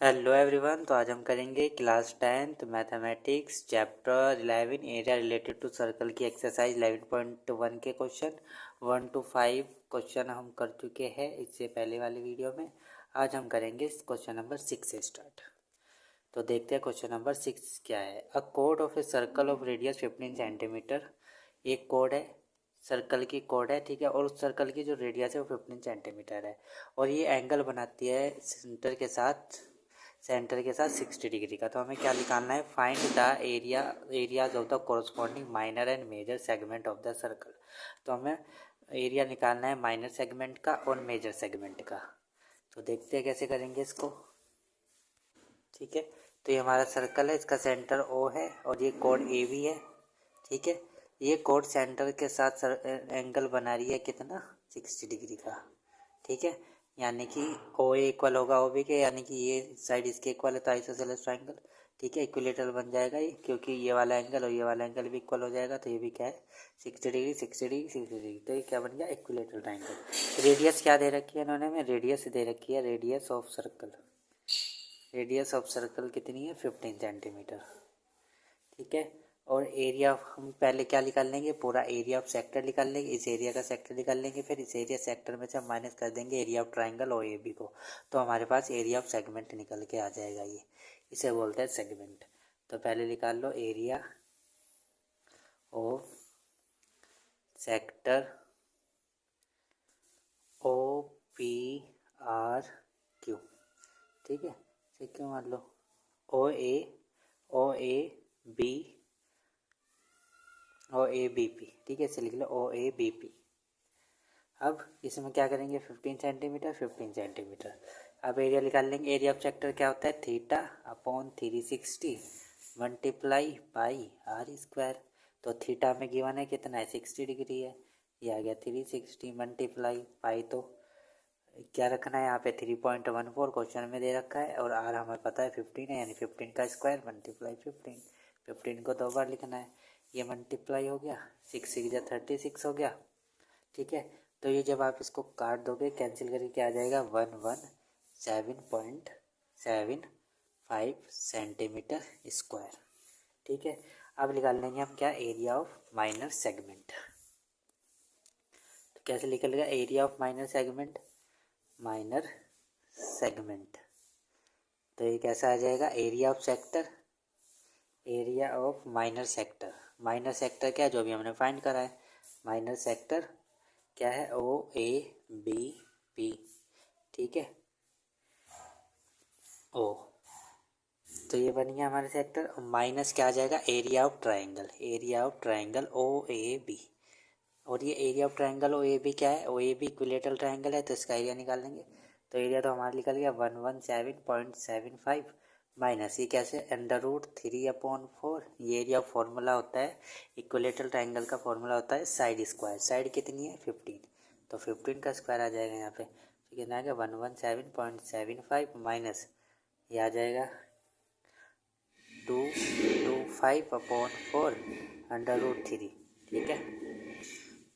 Hello everyone. तो आज हम करेंगे class 10th mathematics chapter 11 area related to circle की एक्सरसाइज 11.1 के क्वेश्चन 1 to 5 क्वेश्चन हम कर चुके हैं इससे पहले वाली वीडियो में। आज हम करेंगे क्वेश्चन नंबर 6 से स्टार्ट। तो देखते हैं क्वेश्चन नंबर 6 क्या है। A code of a circle of radius 15 centimetre. एक कोड है, सर्कल की कोड है, ठीक है, और उस सर्कल की जो रेडियस है वो 15 सेंटीमीटर है और ये एंगल बनाती है सेंटर के साथ 60 डिग्री का। तो हमें क्या निकालना है, find the areas of the corresponding minor and major segment of the circle. तो हमें एरिया निकालना है माइनर सेगमेंट का और मेजर सेगमेंट का। तो देखते हैं कैसे करेंगे इसको। ठीक है, तो ये हमारा सर्कल है, इसका सेंटर ओ है और ये कोड ए भी है। ठीक है, ये कोड सेंटर के साथ एंगल बना रही है कितना, 60 डिग्री का। ठीक है, यानी कि ओ ए इक्वल होगा ओ बी के, यानी कि ये साइड इसके इक्वल है तो आइसोसेलेस ट्रायंगल। ठीक है, इक्विलेटरल बन जाएगा ये, क्योंकि ये वाला एंगल और ये वाला एंगल भी इक्वल हो जाएगा। तो ये भी क्या है, 60 डिग्री 60 डिग्री 60 डिग्री। तो ये क्या बन गया, इक्विलेटरल ट्रायंगल। रेडियस क्या दे रखी है इन्होंने, में रेडियस दे रखी है, radius of circle. Radius of circle कितनी है, 15 सेंटीमीटर। ठीक है, और एरिया हम पहले क्या निकाल लेंगे, पूरा एरिया ऑफ सेक्टर निकाल लेंगे, इस एरिया का सेक्टर निकाल लेंगे, फिर इस एरिया सेक्टर में से हम माइनस कर देंगे एरिया ऑफ ट्राइंगल और ए बी को। तो हमारे पास एरिया ऑफ सेगमेंट निकल के आ जाएगा, ये इसे बोलते हैं सेगमेंट। तो पहले निकाल लो area of sector O P R Q. ठीक है, ठीक है, मान लो O A B O A B P. ठीक है, इसे लिख लो ओ ए बी पी। अब इसमें क्या करेंगे, 15 सेंटीमीटर 15 सेंटीमीटर। अब एरिया निकाल लेंगे। एरिया ऑफ सेक्टर क्या होता है, theta upon 360 multiply pi r square. तो थीटा में गिवन है कितना है, 60 डिग्री है, ये आ गया 360 मल्टीप्लाई पाई। तो क्या रखना है यहाँ पे, 3.14 क्वेश्चन में दे रखा है और आर हमें पता है 15 है, यानी 15 का स्क्वायर मल्टीप्लाई 15। 15 को 2 बार लिखना है, ये मल्टीप्लाई हो गया, 6 6 जा 36 हो गया। ठीक है, तो ये जब आप इसको काट दोगे कैंसिल करके आ जाएगा 117.75 सेंटीमीटर स्क्वायर। ठीक है, अब निकाल लेंगे हम क्या, एरिया ऑफ माइनर सेगमेंट। तो कैसे निकलेगा area of minor segment, minor segment. तो ये कैसा आ जाएगा, area of sector, area of minor sector. Minor sector क्या है, जो भी हमने फाइंड करा है। माइनर सेक्टर क्या है, ओ ए बी पी। ठीक है, ओ, तो ये बन गया हमारे सेक्टर। माइनस क्या आ जाएगा, area of triangle, area of triangle O A B. और ये area of triangle O A B क्या है, O A B equilateral triangle है, तो इसका एरिया निकाल लेंगे। तो एरिया तो हमारा निकल गया 117.75 माइनस ये कैसे, √3/4। ये एरिया ऑफ फॉर्मूला होता है, इक्विलेटरल ट्रायंगल का फॉर्मूला होता है साइड स्क्वायर। साइड कितनी है, 15, तो 15 का स्क्वायर आ जाएगा यहाँ पे। तो कितना आ गया, 117.75 माइनस ये आ जाएगा 225/4 √3। ठीक है,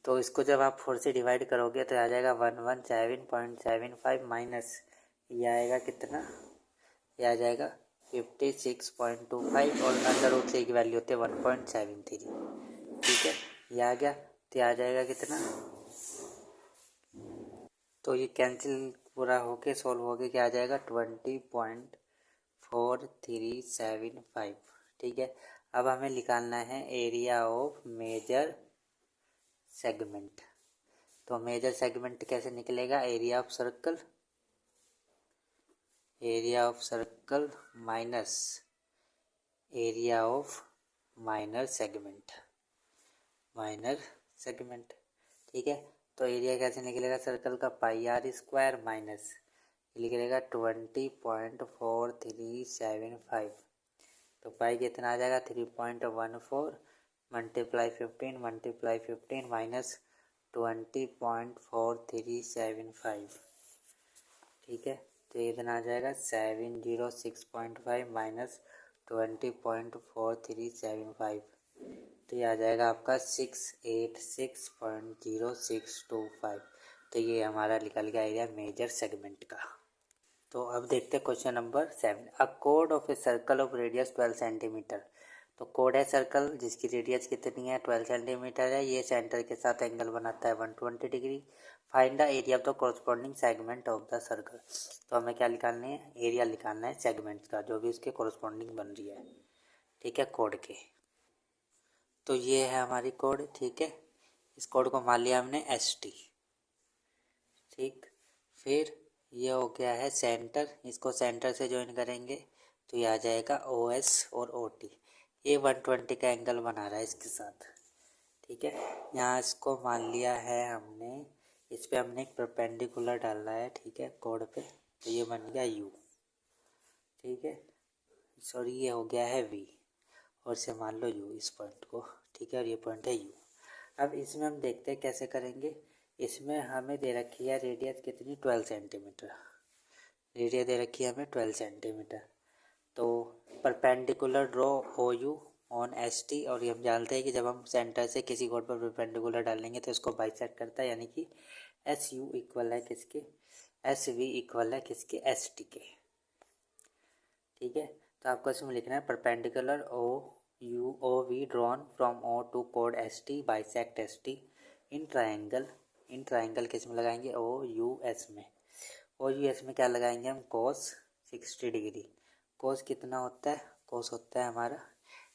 तो इसको जब आप 4 से डिवाइड करोगे तो आ जाएगा 117.75 माइनस ये आएगा कितना, ये आ जाएगा 56.25 और √3 की वैल्यू होती है 1.73। ठीक है, ये आ गया, तो ये आ जाएगा कितना, तो ये कैंसिल पूरा होके सॉल्व होके क्या आ जाएगा 20.4375। ठीक है, अब हमें निकालना है एरिया ऑफ मेजर सेगमेंट। तो मेजर सेगमेंट कैसे निकलेगा, area of circle, area of circle minus area of minor segment, minor segment. ठीक है, तो एरिया कैसे निकलेगा सर्कल का, पाई आर स्क्वायर माइनस निकलेगा 20.4375। तो पाई कितना आ जाएगा 3.14 मल्टीप्लाई 15 माइनस 20.4375। ठीक है, तो ये इतना आ जाएगा 706.5 माइनस 20.4375। तो ये आ जाएगा आपका 686.0625। तो ये हमारा निकल गया एरिया मेजर सेगमेंट का। तो अब देखते हैं question number 7। A code of a circle of radius 12 centimetre. तो कोड है सर्कल जिसकी रेडियस कितनी है 12 सेंटीमीटर है। ये सेंटर के साथ एंगल बनाता है 120 degree. Find the area of the corresponding segment of the circle. तो हमें क्या निकालना है, एरिया निकालना है सेगमेंट्स का जो भी उसके कोरस्पॉन्डिंग बन रही है, ठीक है, कोड के। तो ये है हमारी कोड, ठीक है। इस कोड को मान लिया हमने ST, ठीक। फिर ये हो गया है सेंटर, इसको सेंटर से ज्वाइन करेंगे तो ये आ जाएगा OS और OT। ये 120 का एंगल बना रहा है इसके साथ, ठीक है। यहाँ इसको मान लिया है हमने, इस पे हमने एक परपेंडिकुलर डालना है, ठीक है, कोड पे। तो ये बन गया U, ठीक है। सॉरी, ये हो गया है V और इसे मान लो U इस पॉइंट को, ठीक है। और ये पॉइंट है U। अब इसमें हम देखते हैं कैसे करेंगे। इसमें हमें दे रखी है रेडियस कितनी, 12 सेंटीमीटर। रेडियस दे रखी है हमें 12 सेंटीमीटर। तो perpendicular draw OU on ST। और ये हम जानते हैं कि जब हम सेंटर से किसी कोड पर परपेंडिकुलर डालेंगे तो इसको बाइसेक्ट करता है, यानी कि SU इक्वल है किसके, SV इक्वल है किसके, ST के, ठीक है। तो आपको इसमें लिखना है perpendicular OV drawn from O to कोड ST bisect ST in triangle. In triangle किस में लगाएंगे, OUS में। OUS में क्या लगाएंगे हम, कोस 60 डिग्री। कोस कितना होता है, कोस होता है हमारा,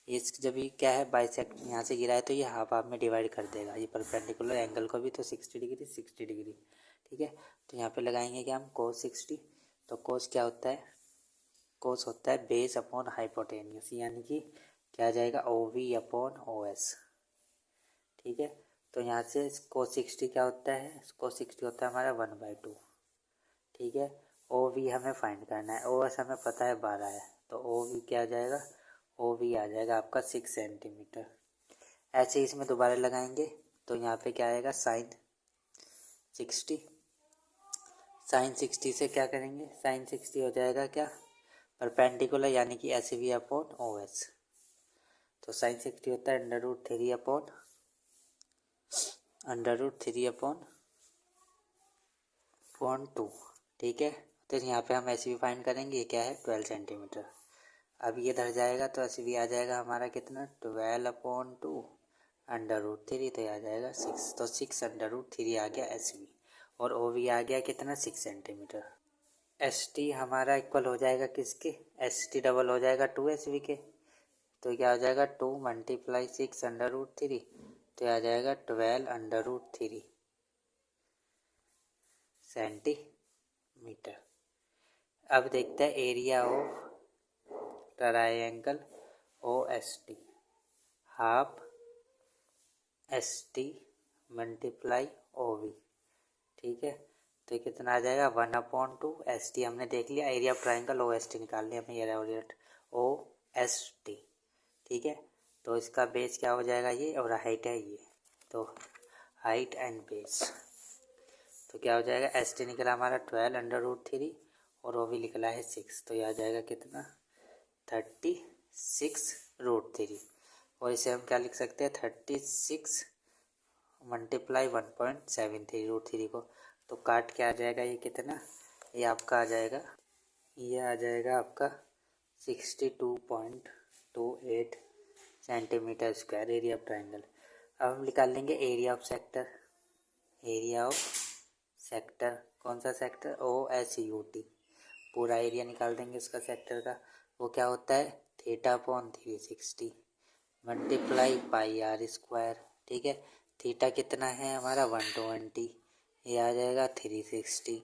इस जब ये क्या है बाइसेक्ट यहाँ से गिरा है तो ये हाफ हाफ में डिवाइड कर देगा ये परपेंडिकुलर एंगल को भी। तो 60 डिग्री 60 डिग्री, ठीक है। तो यहाँ पे लगाएंगे क्या हम, कोस 60। तो कोस क्या होता है, कोस होता है बेस अपॉन हाइपोटेनियस, यानी कि क्या आ जाएगा, OV अपॉन OS, ठीक है। तो यहाँ से कोस 60 क्या होता है, कोस 60 होता है हमारा 1/2, ठीक है। OV हमें फाइंड करना है, OS हमें पता है 12 है। तो OV क्या आ जाएगा, OV आ जाएगा आपका 6 सेंटीमीटर। ऐसे ही इसमें दोबारा लगाएंगे तो यहाँ पे क्या आएगा, साइन 60। साइन 60 से क्या करेंगे, साइन 60 हो जाएगा क्या, परपेंडिकुलर, यानी कि SV अपॉन OS। तो साइन 60 होता है √3 अपॉन 2, ठीक है। तो यहाँ पे हम SV फाइंड करेंगे, ये क्या है 12 सेंटीमीटर। अब ये धर जाएगा तो SV आ जाएगा हमारा कितना, 12 अपॉन 2 √3, तो आ जाएगा 6। तो 6 √3 आ गया SV। और OV आ गया कितना, 6 सेंटीमीटर। ST हमारा इक्वल हो जाएगा किसके, ST डबल हो जाएगा 2SV के। तो क्या हो जाएगा, 2 × 6 √3, तो आ जाएगा 12 √3 सेंटीमीटर। अब देखते हैं area of triangle OST, half ST × OV, ठीक है। तो कितना आ जाएगा, 1/2। ST हमने देख लिया, एरिया ऑफ ट्रायंगल OST निकाल लिया हमें, ये OST, ठीक है। तो इसका बेस क्या हो जाएगा ये, और हाइट है ये, तो हाइट एंड बेस। तो क्या हो जाएगा, ST निकला हमारा 12 √3 और OV निकला है 6। तो यह आ जाएगा कितना, 36 √3। और इसे हम क्या लिख सकते हैं, 36 × 1.73 √3 को। तो काट के आ जाएगा ये कितना, ये आपका आ जाएगा, ये आ जाएगा आपका 62.28 centimetre square area of triangle. अब हम निकाल लेंगे area of sector. Area of sector, कौन सा सेक्टर, OSUT। पूरा एरिया निकाल देंगे इसका सेक्टर का। वो क्या होता है, θ/360 × πr², ठीक है। थीटा कितना है हमारा 120, ये आ जाएगा 360।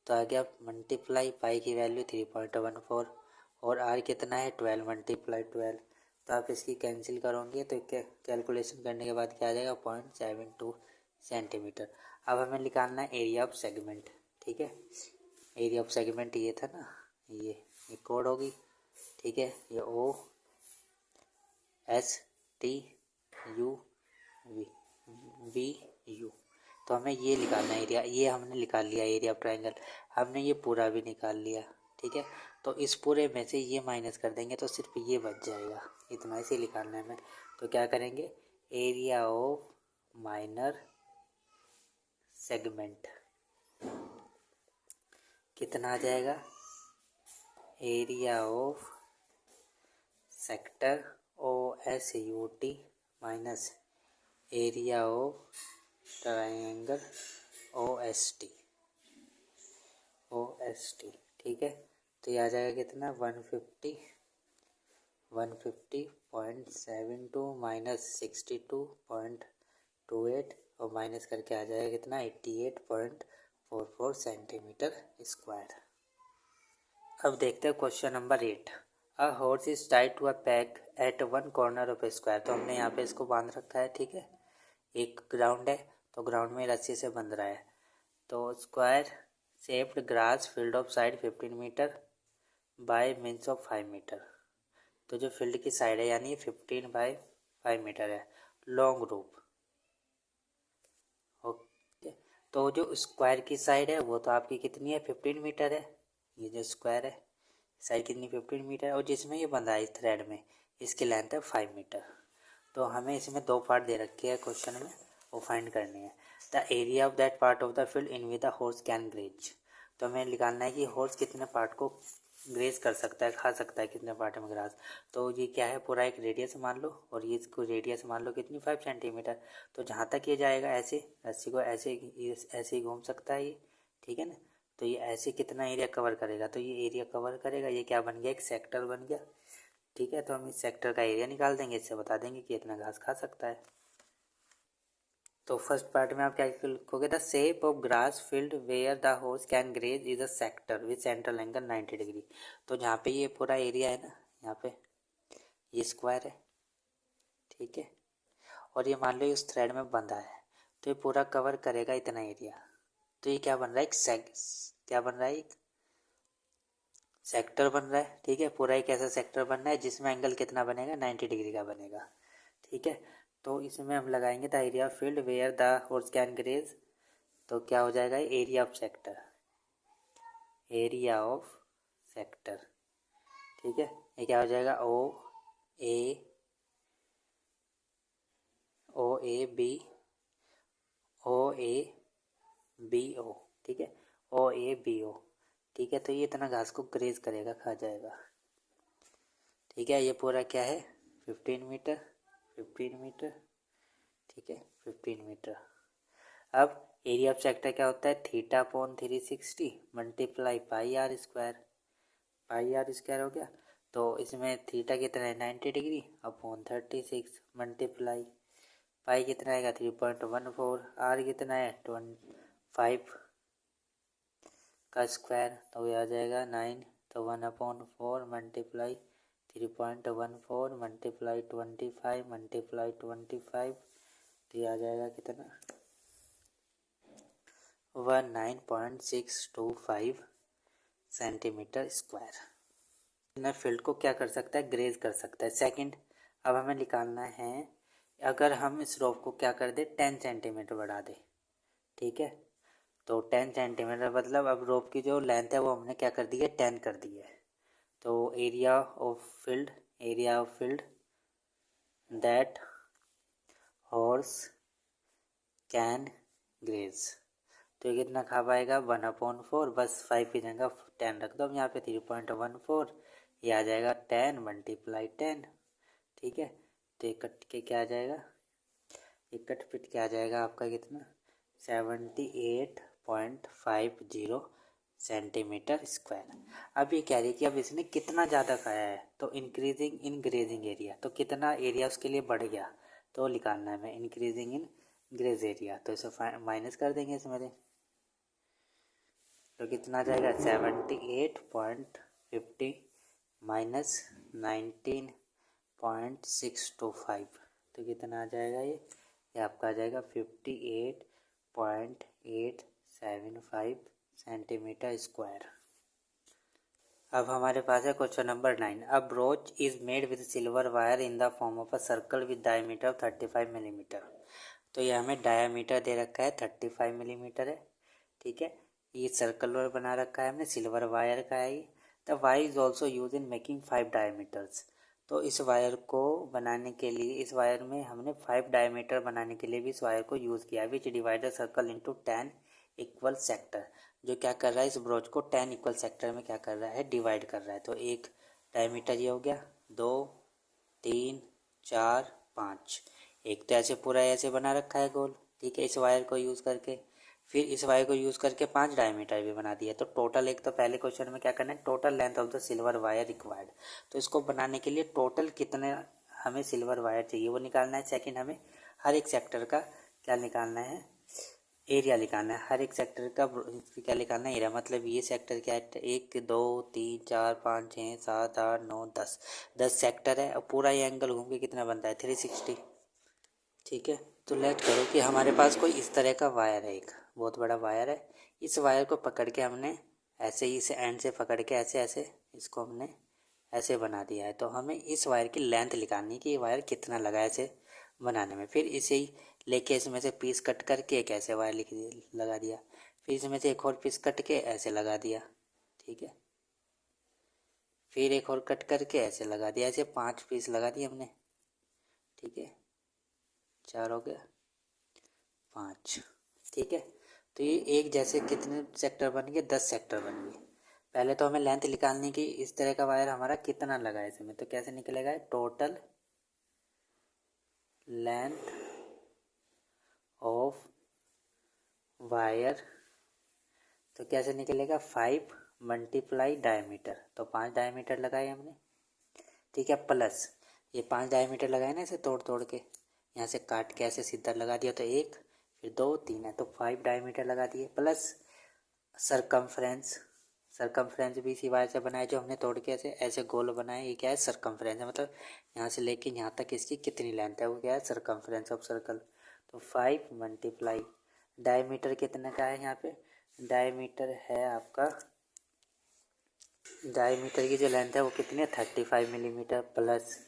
तो आ गया मल्टीप्लाई पाई की वैल्यू 3.14 और आर कितना है 12 × 12। तो आप इसकी कैंसिल करोगे तो कैलकुलेशन करने के बाद क्या आ जाएगा, 0.72 सेंटीमीटर। अब हमें निकालना है एरिया ऑफ सेगमेंट, ठीक है। एरिया ऑफ सेगमेंट ये था ना, ये कोड होगी, ठीक है। ये OSTUVU। तो हमें ये निकालना है एरिया, ये हमने निकाल लिया एरिया ऑफ ट्रायंगल। हमने ये पूरा भी निकाल लिया, ठीक है। तो इस पूरे में से ये माइनस कर देंगे तो सिर्फ ये बच जाएगा, इतना इसे निकालना है हमें। तो क्या करेंगे, एरिया ऑफ माइनर सेगमेंट कितना आ जाएगा, area of sector OSUT minus area of triangle OST। ठीक है, तो ये आ जाएगा कितना 150.72 माइनस 62.28 और माइनस करके आ जाएगा कितना 88.44 सेंटीमीटर स्क्वायर। अब देखते हैं question number 8। A horse is tied to a peg at one corner of a square. तो हमने यहाँ पे इसको बांध रखा है, ठीक है, एक ग्राउंड है तो ग्राउंड में रस्सी से बंध रहा है। तो square shaped grass field of side 15 metre by means of 5 metre. तो जो फील्ड की साइड है यानी 15/5 मीटर है। लॉन्ग रूप, ओके। तो जो स्क्वायर की साइड है वो तो आपकी कितनी है 15 मीटर है। ये जो स्क्वायर है साइड कितनी 15 मीटर है और जिसमें ये बंधा है इस थ्रेड में इसकी लेंथ है 5 मीटर। तो हमें इसमें दो पार्ट दे रखे हैं क्वेश्चन में, वो फाइंड करनी है। The area of that part of the field in which the horse can graze. तो हमें निकालना है कि हॉर्स कितने पार्ट को ग्रेज कर सकता है, खा सकता है, कितने पार्ट में ग्रास। तो ये क्या है, पूरा एक रेडियस मान लो और ये इसको रेडियस मान लो कितनी 5 सेंटीमीटर। तो जहाँ तक ये जाएगा ऐसे रस्सी को ऐसे ही घूम सकता है ये, ठीक है ना। तो ये ऐसे कितना एरिया कवर करेगा, तो ये एरिया कवर करेगा, ये क्या बन गया, एक सेक्टर बन गया, ठीक है। तो हम इस सेक्टर का एरिया निकाल देंगे, इससे बता देंगे कि इतना घास खा सकता है। तो फर्स्ट पार्ट में आप क्या लिखोगे, the shape of grass field where the horse can graze is a sector with central angle 90 degree. तो जहाँ पे ये पूरा एरिया है ना, यहाँ पे ये स्क्वायर है, ठीक है, और ये मान लो इस थ्रेड में बंधा है तो ये पूरा कवर करेगा इतना एरिया। तो ये क्या बन रहा है, क्या बन रहा है, एक सेक्टर बन रहा है, ठीक है। पूरा एक ऐसा सेक्टर बन रहा है जिसमें एंगल कितना बनेगा 90 डिग्री का बनेगा, ठीक है। तो इसमें हम लगाएंगे the area of field where the horse can graze. तो क्या हो जाएगा, area of sector, area of sector, ठीक है। ये क्या हो जाएगा, ए बी ओ, ठीक है, OABO, ठीक है। तो ये इतना घास को ग्रेज करेगा, खा जाएगा, ठीक है। ये पूरा क्या है 15 मीटर, ठीक है, 15 मीटर। अब एरिया ऑफ सेक्टर क्या होता है, θ/360 मल्टीप्लाई पाई r स्क्वायर हो गया। तो इसमें थीटा कितना है 90 डिग्री अपॉन 36 मल्टीप्लाई पाई कितना आएगा 3.14, आर कितना है 5 का स्क्वायर, तो ये आ जाएगा 9। तो 1/4 मल्टीप्लाई 3.14 मल्टीप्लाई 25 मल्टीप्लाई 25, तो ये आ जाएगा कितना 19.625 सेंटीमीटर स्क्वायर। ना फील्ड को क्या कर सकता है, ग्रेज कर सकता है। सेकंड, अब हमें निकालना है अगर हम इस रोप को क्या कर दे 10 सेंटीमीटर बढ़ा दे, ठीक है। तो 10 सेंटीमीटर मतलब अब रोप की जो लेंथ है वो हमने क्या कर दी है 10 कर दी है। तो area of field that horse can graze, तो ये कितना खा पाएगा 1/4, बस 5 की जगह 10 रख दो हम यहाँ पे 3.14, ये आ जाएगा 10 मल्टीप्लाई 10, ठीक है। तो ये कट के क्या आ जाएगा, ये कट पिट क्या आ जाएगा आपका कितना 78.50 सेंटीमीटर स्क्वायर। अब ये कह रही है कि अब इसने कितना ज़्यादा खाया है, तो इंक्रीजिंग इन ग्रेजिंग एरिया, तो कितना एरिया उसके लिए बढ़ गया, तो निकालना है हमें इंक्रीजिंग इन ग्रेज एरिया। तो इसे माइनस कर देंगे इसमें, तो कितना आ जाएगा 78.50 माइनस 19.625, तो कितना आ जाएगा ये आपका आ जाएगा 58.875 सेंटीमीटर स्क्वायर। अब हमारे पास है question number 9। A broach is made with silver wire in the form of a circle with diameter of 35 millimetre. तो ये हमें डायमीटर दे रखा है 35 मिलीमीटर है, ठीक है। ये सर्कल बना रखा है हमने, सिल्वर वायर का है। The wire is also use in making 5 diameters. तो इस वायर को बनाने के लिए, इस वायर में हमने 5 डायमीटर बनाने के लिए भी इस वायर को यूज़ किया, विच divide the circle into 10 equal sector. जो क्या कर रहा है, इस ब्रोच को 10 इक्वल सेक्टर में क्या कर रहा है, डिवाइड कर रहा है। तो एक डायमीटर ये हो गया, 2 3 4 5। एक तो ऐसे पूरा ऐसे बना रखा है गोल, ठीक है, इस वायर को यूज़ करके। फिर इस वायर को यूज़ करके 5 डायमीटर भी बना दिया। तो टोटल, एक तो पहले क्वेश्चन में क्या करना है, total length of the silver wire required. तो इसको बनाने के लिए टोटल कितने हमें सिल्वर वायर चाहिए वो निकालना है। सेकंड, हमें हर एक सेक्टर का क्या निकालना है, एरिया निकालना है। हर एक सेक्टर का क्या निकालना है, एरिया। मतलब ये सेक्टर क्या है, 1 2 3 4 5 6 7 8 9 10, 10 सेक्टर है। और पूरा ये एंगल घूम के कितना बनता है, 360। ठीक है, तो लेट करो कि हमारे पास कोई इस तरह का वायर है, एक बहुत बड़ा वायर है। इस वायर को पकड़ के हमने ऐसे ही इस एंड से पकड़ के ऐसे ऐसे इसको हमने ऐसे बना दिया है। तो हमें इस वायर की लेंथ निकालनी है कि ये वायर कितना लगा है ऐसे बनाने में। फिर इसे ही लेके इसमें से पीस कट करके एक ऐसे वायर लगा दिया। फिर इसमें से एक और पीस कट के ऐसे लगा दिया, ठीक है। फिर एक और कट करके ऐसे लगा दिया। ऐसे 5 पीस लगा दिए हमने, ठीक है। 4 हो गया, 5, ठीक है। तो ये एक जैसे कितने सेक्टर बन गए, 10 सेक्टर बन गए। पहले तो हमें लेंथ निकालनी की, इस तरह का वायर हमारा कितना लगा है इसमें। तो कैसे निकलेगा, टोटल लेंथ ऑफ वायर। तो कैसे निकलेगा, 5 मल्टीप्लाई डायमीटर। तो 5 डायमीटर लगाए हमने, ठीक है। प्लस ये 5 डायमीटर लगाए ना, इसे तोड़ तोड़ के यहाँ से काट के ऐसे सीधा लगा दिया। तो 1, फिर 2 3 है, तो 5 डायमीटर लगा दिए। प्लस सरकमफ्रेंस, सरकमफ्रेंस भी इसी वायर से बनाए जो हमने तोड़ के ऐसे ऐसे गोल बनाए। ये क्या है, सरकमफ्रेंस है। मतलब यहाँ से लेके यहाँ तक इसकी कितनी लेंथ है, वो क्या है, सरकमफ्रेंस ऑफ सर्कल। तो 5 मल्टीप्लाई डायमीटर कितने का है यहाँ पे, डायमीटर है आपका, डायमीटर की जो लेंथ है वो कितनी है, 35 मिलीमीटर। प्लस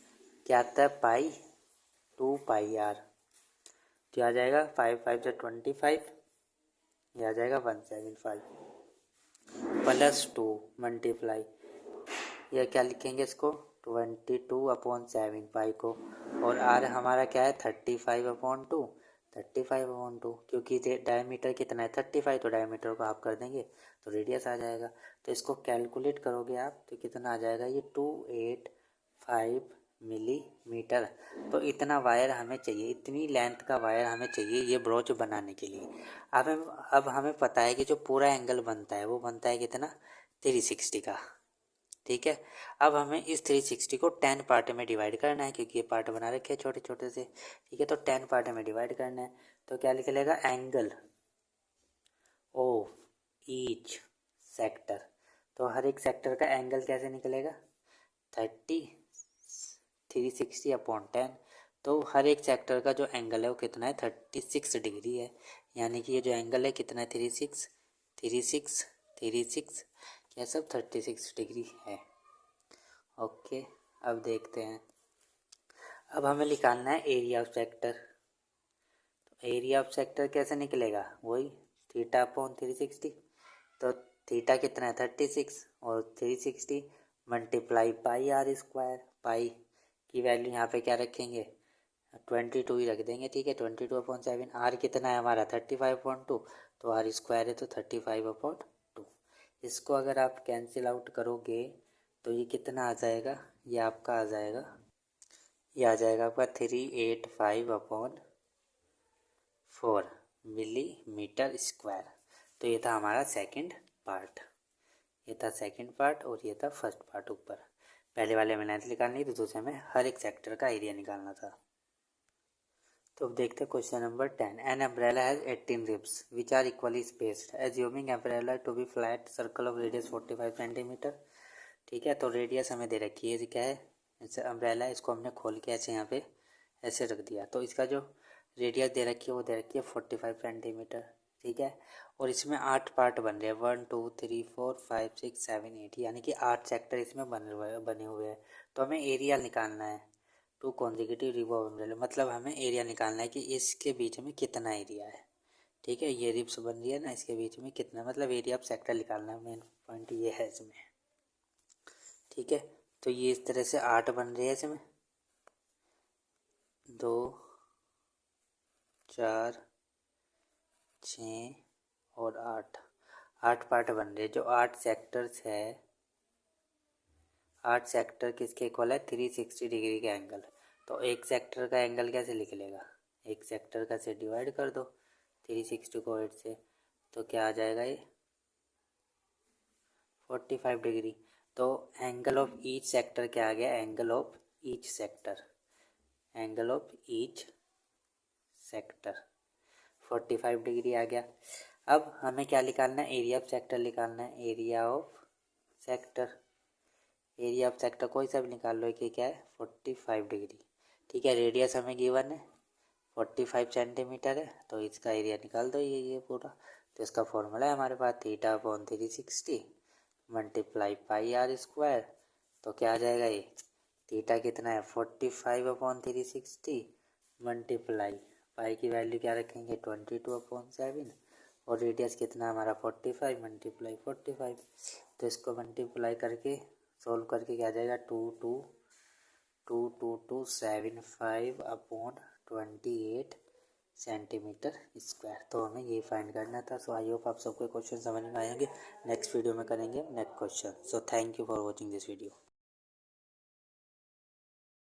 क्या आता है, पाई 2 पाई आर। तो आ जाएगा 5 5 से 25, ये आ जाएगा 175। प्लस 2 मल्टीप्लाई, यह क्या लिखेंगे इसको, 22/7 पाई को। और आर हमारा क्या है, 35/2, 35/2, क्योंकि डायमीटर कितना है 35, तो डायमीटर को हाफ कर देंगे तो रेडियस आ जाएगा। तो इसको कैलकुलेट करोगे आप तो कितना आ जाएगा, ये 285 मिलीमीटर। तो इतना वायर हमें चाहिए, इतनी लेंथ का वायर हमें चाहिए ये ब्रोच बनाने के लिए। अब हमें पता है कि जो पूरा एंगल बनता है वो बनता है कितना, 360 का, ठीक है। अब हमें इस 360 को 10 पार्ट में डिवाइड करना है, क्योंकि ये पार्ट बना रखे हैं छोटे छोटे से, ठीक है। तो 10 पार्ट में डिवाइड करना है। तो क्या निकलेगा, एंगल ऑफ ईच सेक्टर। तो हर एक सेक्टर का एंगल कैसे निकलेगा, 360/10। तो हर एक सेक्टर का जो एंगल है वो कितना है, 36 डिग्री है। यानी कि ये जो एंगल है कितना है, 36 36 36, यह सब 36 डिग्री है। ओके, अब देखते हैं। अब हमें निकालना है एरिया ऑफ सेक्टर। तो एरिया ऑफ सेक्टर कैसे निकलेगा, वही θ/360। तो थीटा कितना है, 36, और 360 मल्टीप्लाई पाई आर स्क्वायर। पाई की वैल्यू यहाँ पे क्या रखेंगे, 22 ही रख देंगे, ठीक है। 22/7। आर कितना है हमारा, 35/2, तो आर स्क्वायर है तो 35/2। इसको अगर आप कैंसिल आउट करोगे तो ये कितना आ जाएगा, ये आपका आ जाएगा, ये आ जाएगा आपका 385/4 मिलीमीटर स्क्वायर। तो ये था हमारा सेकंड पार्ट, ये था सेकंड पार्ट, और ये था फर्स्ट पार्ट ऊपर। पहले वाले में लेंथ निकालनी थी, दूसरे में हर एक सेक्टर का एरिया निकालना था। तो अब देखते हैं question number 10। An umbrella has 18 ribs which are equally spaced, assuming umbrella to be flat circle of radius 45 centimetre. ठीक है, तो रेडियस हमें दे रखी है, ये क्या है, जैसे अम्ब्रेला है, इसको हमने खोल के ऐसे यहाँ पे ऐसे रख दिया। तो इसका जो रेडियस दे रखी है वो दे रखी है 45 सेंटीमीटर, ठीक है। और इसमें 8 पार्ट बन रहे हैं, 1 2 3 4 5 6 7 8, यानी कि 8 सेक्टर इसमें बने हुए हैं। तो हमें एरिया निकालना है, 2 कॉन्जिक्यूटिव रिब ऑफ अम्ब्रेला, मतलब हमें एरिया निकालना है कि इसके बीच में कितना एरिया है, ठीक है। ये रिब्स बन रही है ना, इसके बीच में कितना, मतलब एरिया ऑफ सेक्टर निकालना है, मेन पॉइंट ये है इसमें, ठीक है। तो ये इस तरह से 8 बन रही है इसमें, 2 4 6 और 8, 8 पार्ट बन रहे, जो 8 सेक्टर्स है, 8 सेक्टर किसके इक्वल है, 360 डिग्री के एंगल। तो एक सेक्टर का एंगल कैसे लिख लेगा, एक सेक्टर का से डिवाइड कर दो 360 को 8 से, तो क्या आ जाएगा ये 45 डिग्री। तो एंगल ऑफ ईच सेक्टर क्या आ गया, angle of each sector, angle of each sector 45 degree आ गया। अब हमें क्या निकालना है, एरिया ऑफ सेक्टर निकालना है, area of sector, area of sector कोई सा भी निकाल लो कि क्या है 45 डिग्री। ठीक है, रेडियस हमें गिवन है 45 सेंटीमीटर है, तो इसका एरिया निकाल दो ये पूरा। तो इसका फॉर्मूला है हमारे पास θ/360 मल्टीप्लाई पाई आर स्क्वायर। तो क्या आ जाएगा ये, थीटा कितना है 45/360 मल्टीप्लाई पाई की वैल्यू क्या रखेंगे 22/7, और रेडियस कितना हमारा 45 मल्टीप्लाई 45। तो इसको मल्टीप्लाई करके सोल्व करके क्या आ जाएगा 22275/28 सेंटीमीटर स्क्वायर। तो हमें ये फाइंड करना था। सो आई होप आप सबको क्वेश्चन समझ में आएंगे। नेक्स्ट वीडियो में करेंगे next question. So thank you for watching this video.